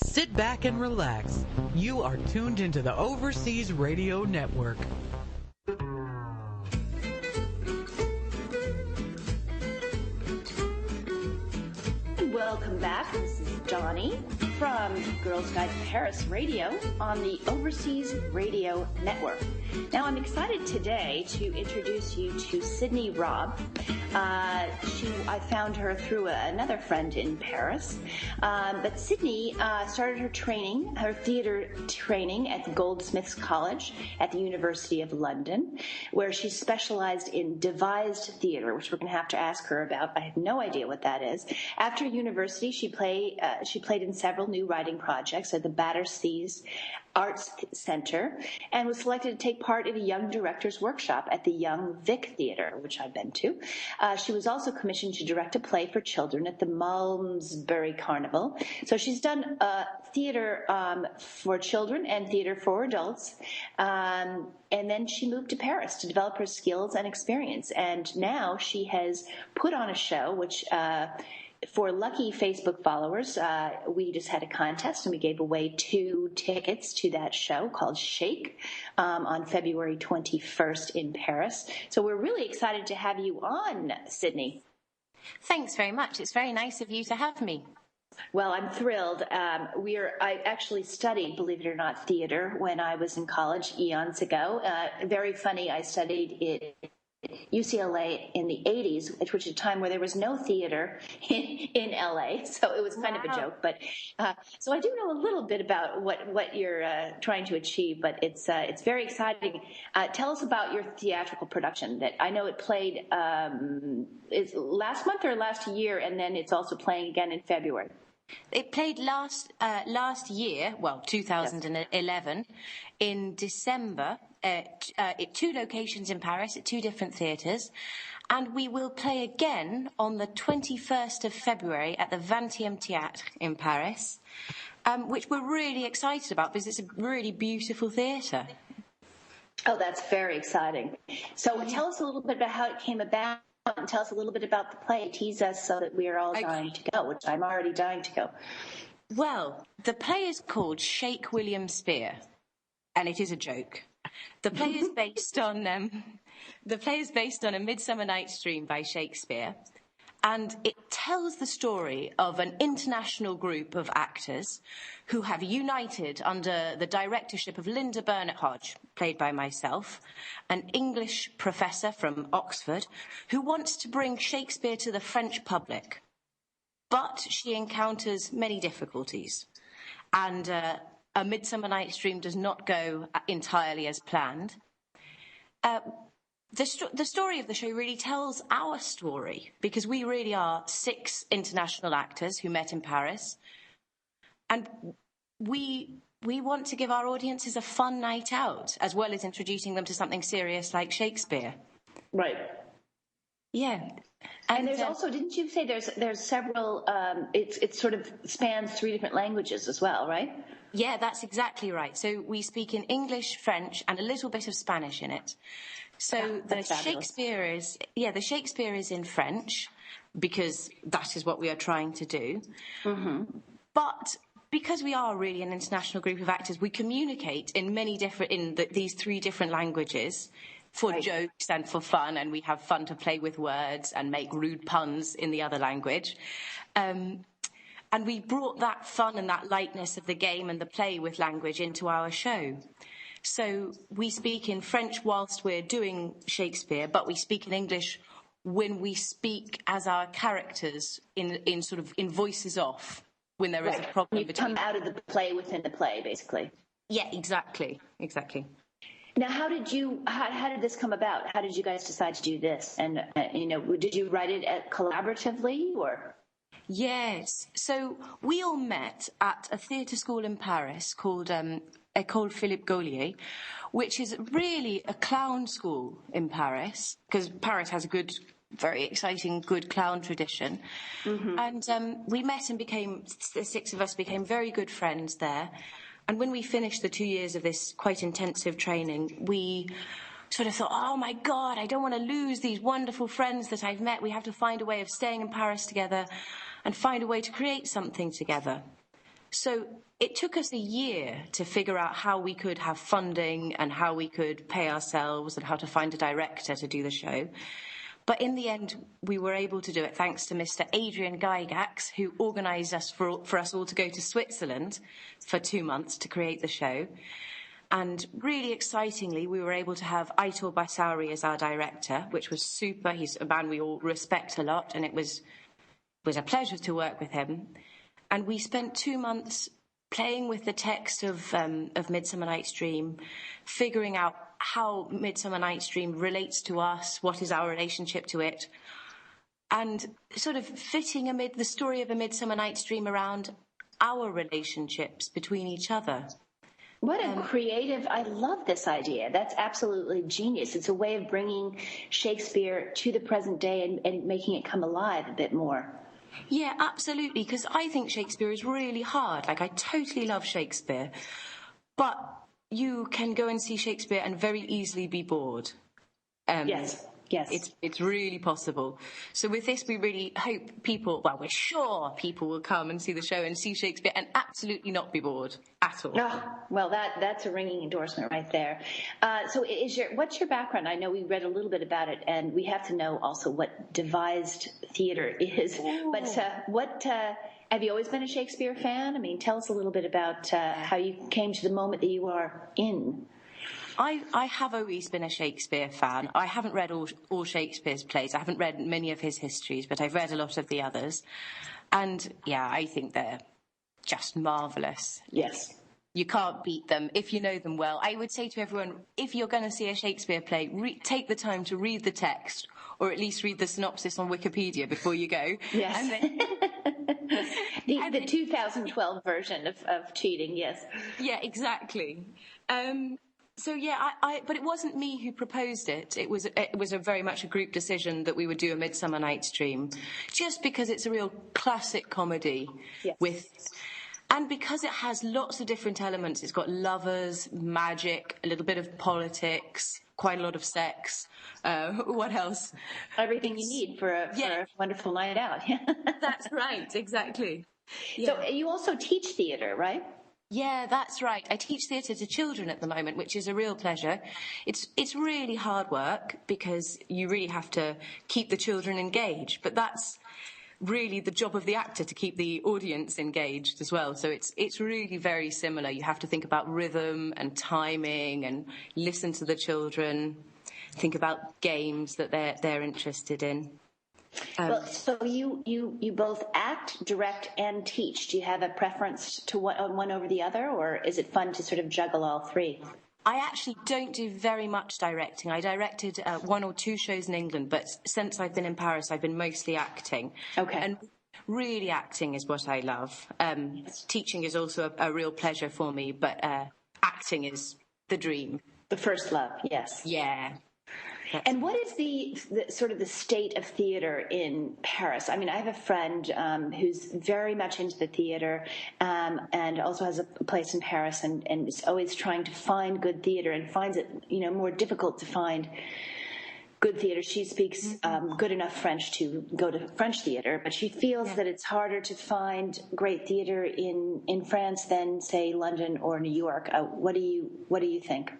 Sit back and relax. You are tuned into the Overseas Radio Network. Welcome back. This is Donnie from Girls Guide Paris Radio on the Overseas Radio Network. Now, I'm excited today to introduce you to Sidney Robb. I found her through another friend in Paris. But Sidney started her theater training at Goldsmiths College at the University of London, where she specialized in devised theater, which we're going to have to ask her about. I have no idea what that is. After university, she played in several new writing projects at the Batterseas Arts Center and was selected to take part in a young director's workshop at the Young Vic Theater, which I've been to. She was also commissioned to direct a play for children at the Malmesbury Carnival. So she's done theater for children and theater for adults. And then she moved to Paris to develop her skills and experience. And now she has put on a show, which for lucky Facebook followers, we just had a contest and we gave away 2 tickets to that show called Shake on February 21st in Paris. So we're really excited to have you on, Sidney. Thanks very much. It's very nice of you to have me. Well, I'm thrilled. I actually studied, believe it or not, theater when I was in college eons ago. Very funny, I studied it UCLA in the 80s, which was a time where there was no theater in LA, so it was kind of a joke. But so I do know a little bit about what you're trying to achieve, but it's very exciting. Tell us about your theatrical production. That I know it played is last month or last year, and then it's also playing again in February. It played last year, 2011, in December, at 2 locations in Paris, at 2 different theatres, and we will play again on the 21st of February at the 20e Théâtre in Paris, which we're really excited about because it's a really beautiful theatre. Oh, that's very exciting. So tell us a little bit about how it came about. And tell us a little bit about the play. Tease us so that we are all dying to go, which I'm already dying to go. Well, the play is called Shake William Spear, and it is a joke. The play is based on A Midsummer Night's Dream by Shakespeare, and it tells the story of an international group of actors who have united under the directorship of Linda Burnett Hodge, played by myself, an English professor from Oxford, who wants to bring Shakespeare to the French public. But she encounters many difficulties, and A Midsummer Night's Dream does not go entirely as planned. The story of the show really tells our story, because we really are 6 international actors who met in Paris, and we want to give our audiences a fun night out, as well as introducing them to something serious like Shakespeare. Right. Yeah. And there's also, didn't you say there's several, it sort of spans 3 different languages as well, right? Yeah, that's exactly right. So we speak in English, French, and a little bit of Spanish in it. So the Shakespeare is in French, because that is what we are trying to do. Mm-hmm. But because we are really an international group of actors, we communicate in these 3 different languages for jokes and for fun, and we have fun to play with words and make rude puns in the other language. And we brought that fun and that lightness of the game and the play with language into our show. So we speak in French whilst we're doing Shakespeare, but we speak in English when we speak as our characters in voices off, when there is a problem. You come out of the play within the play, basically. Yeah, exactly. Now, how did this come about? How did you guys decide to do this? And, did you write it collaboratively or? Yes. So we all met at a theatre school in Paris called École Philippe Gaulier, which is really a clown school in Paris, because Paris has a very exciting, good clown tradition. Mm-hmm. And we met and the 6 of us became very good friends there. And when we finished the 2 years of this quite intensive training, we sort of thought, oh my God, I don't want to lose these wonderful friends that I've met. We have to find a way of staying in Paris together and find a way to create something together. So it took us a year to figure out how we could have funding and how we could pay ourselves and how to find a director to do the show. But in the end, we were able to do it thanks to Mr. Adrian Gygax, who organised us for us all to go to Switzerland for 2 months to create the show. And really excitingly, we were able to have Aitor Basauri as our director, which was super. He's a man we all respect a lot, and it was a pleasure to work with him. And we spent 2 months playing with the text of Midsummer Night's Dream, figuring out how Midsummer Night's Dream relates to us, what is our relationship to it, and sort of fitting the story of A Midsummer Night's Dream around our relationships between each other. What a creative, I love this idea. That's absolutely genius. It's a way of bringing Shakespeare to the present day and making it come alive a bit more. Yeah, absolutely, because I think Shakespeare is really hard. Like, I totally love Shakespeare, but you can go and see Shakespeare and very easily be bored. Yes. It's really possible. So with this, we really hope we're sure people will come and see the show and see Shakespeare and absolutely not be bored at all. Oh, well, that's a ringing endorsement right there. So what's your background? I know we read a little bit about it, and we have to know also what devised theater is. Ooh. But have you always been a Shakespeare fan? I mean, tell us a little bit about how you came to the moment that you are in. I have always been a Shakespeare fan. I haven't read all Shakespeare's plays. I haven't read many of his histories, but I've read a lot of the others. And, yeah, I think they're just marvellous. Yes. You can't beat them if you know them well. I would say to everyone, if you're going to see a Shakespeare play, take the time to read the text, or at least read the synopsis on Wikipedia before you go. Yes. And then, the 2012 version of cheating, yes. Yeah, exactly. So yeah, but it wasn't me who proposed it. It was a very much a group decision that we would do A Midsummer Night's Dream, just because it's a real classic comedy. Yes. And because it has lots of different elements. It's got lovers, magic, a little bit of politics, quite a lot of sex. What else? Everything you need for a wonderful night out. That's right, exactly. Yeah. So you also teach theatre, right? Yeah, that's right. I teach theatre to children at the moment, which is a real pleasure. It's really hard work because you really have to keep the children engaged, but that's really the job of the actor, to keep the audience engaged as well. So it's really very similar. You have to think about rhythm and timing and listen to the children, think about games that they're interested in. Well, so you both act, direct, and teach. Do you have a preference to one over the other, or is it fun to sort of juggle all three? I actually don't do very much directing. I directed 1 or 2 shows in England, but since I've been in Paris, I've been mostly acting. Okay. And really acting is what I love. Teaching is also a real pleasure for me, but acting is the dream. The first love, yes. Yeah. And what is the sort of the state of theater in Paris? I mean, I have a friend who's very much into the theater and also has a place in Paris and is always trying to find good theater and finds it, more difficult to find good theater. She speaks good enough French to go to French theater, but she feels that it's harder to find great theater in France than, say, London or New York. What do you think?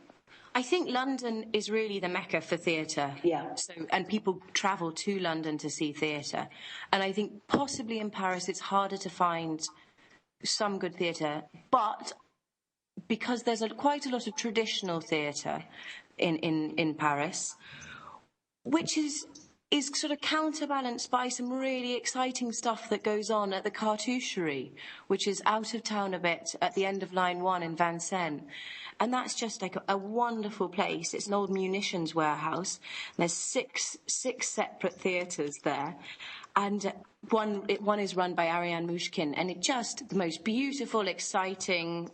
I think London is really the mecca for theatre. Yeah. And people travel to London to see theatre. And I think possibly in Paris it's harder to find some good theatre. But because there's quite a lot of traditional theatre in Paris, which is sort of counterbalanced by some really exciting stuff that goes on at the Cartoucherie, which is out of town a bit at the end of Line 1 in Vincennes. And that's just like a wonderful place. It's an old munitions warehouse. There's six separate theatres there. And one is run by Ariane Mouchkine. And it's just the most beautiful, exciting,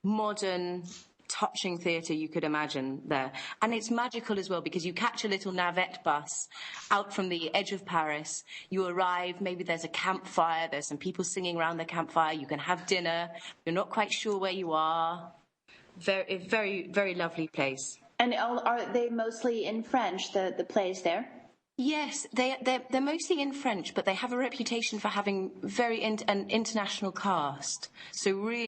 modern, touching theatre you could imagine there. And it's magical as well because you catch a little navette bus out from the edge of Paris. You arrive, maybe there's a campfire, there's some people singing around the campfire. You can have dinner. You're not quite sure where you are. Very, very, very lovely place. And are they mostly in French, the plays there? Yes, they're mostly in French, but they have a reputation for having an international cast. So really.